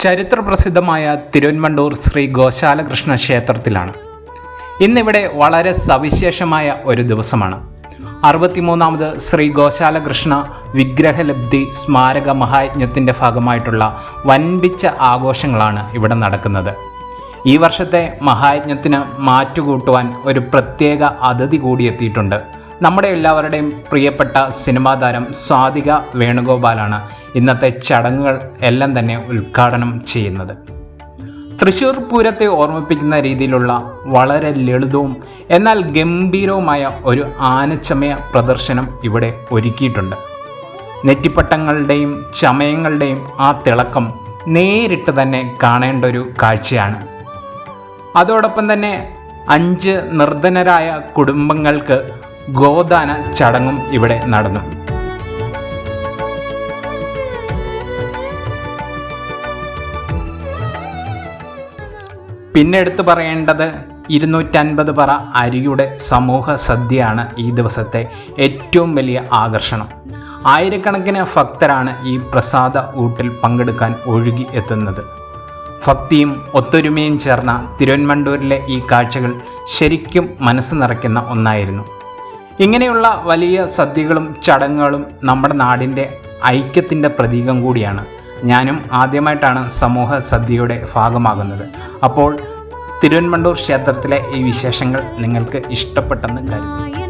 ചരിത്രപ്രസിദ്ധമായ തിരുവൻമണ്ടൂർ ശ്രീ ഗോശാലകൃഷ്ണ ക്ഷേത്രത്തിലാണ്. ഇന്നിവിടെ വളരെ സവിശേഷമായ ഒരു ദിവസമാണ്. 63ാമത് ശ്രീ ഗോശാലകൃഷ്ണ വിഗ്രഹലബ്ധി സ്മാരക മഹായജ്ഞത്തിൻ്റെ ഭാഗമായിട്ടുള്ള വൻപിച്ച ആഘോഷങ്ങളാണ് ഇവിടെ നടക്കുന്നത്. ഈ വർഷത്തെ മഹായജ്ഞത്തിന് മാറ്റുകൂട്ടുവാൻ ഒരു പ്രത്യേക അതിഥി കൂടി എത്തിയിട്ടുണ്ട്. നമ്മുടെ എല്ലാവരുടെയും പ്രിയപ്പെട്ട സിനിമാ താരം സ്വാതിക വേണുഗോപാലാണ് ഇന്നത്തെ ചടങ്ങുകൾ എല്ലാം തന്നെ ഉദ്ഘാടനം ചെയ്യുന്നത്. തൃശ്ശൂർ പൂരത്തെ ഓർമ്മിപ്പിക്കുന്ന രീതിയിലുള്ള വളരെ ലളിതവും എന്നാൽ ഗംഭീരവുമായ ഒരു ആനച്ചമയ പ്രദർശനം ഇവിടെ ഒരുക്കിയിട്ടുണ്ട്. നെറ്റിപ്പട്ടങ്ങളുടെയും ചമയങ്ങളുടെയും ആ തിളക്കം നേരിട്ട് തന്നെ കാണേണ്ട ഒരു കാഴ്ചയാണ്. അതോടൊപ്പം തന്നെ 5 നിർധനരായ കുടുംബങ്ങൾക്ക് ഗോദാന ചടങ്ങും ഇവിടെ നടന്നു. പിന്നെ എടുത്തു പറയേണ്ടത് 250 പറ അരിയുടെ സമൂഹ സദ്യയാണ് ഈ ദിവസത്തെ ഏറ്റവും വലിയ ആകർഷണം. ആയിരക്കണക്കിന് ഭക്തരാണ് ഈ പ്രസാദ ഊട്ടിൽ പങ്കെടുക്കാൻ ഒഴുകി എത്തുന്നത്. ഭക്തിയും ഒത്തൊരുമയും ചേർന്ന തിരുവൻമണ്ടൂരിലെ ഈ കാഴ്ചകൾ ശരിക്കും മനസ്സ് നിറയ്ക്കുന്ന ഒന്നായിരുന്നു. ഇങ്ങനെയുള്ള വലിയ സദ്യകളും ചടങ്ങുകളും നമ്മുടെ നാടിൻ്റെ ഐക്യത്തിൻ്റെ പ്രതീകം കൂടിയാണ്. ഞാനും ആദ്യമായിട്ടാണ് സമൂഹ സദ്യയുടെ ഭാഗമാകുന്നത്. അപ്പോൾ തിരുവൻമണ്ടൂർ ക്ഷേത്രത്തിലെ ഈ വിശേഷങ്ങൾ നിങ്ങൾക്ക് ഇഷ്ടപ്പെട്ടെന്ന് കരുതുന്നു.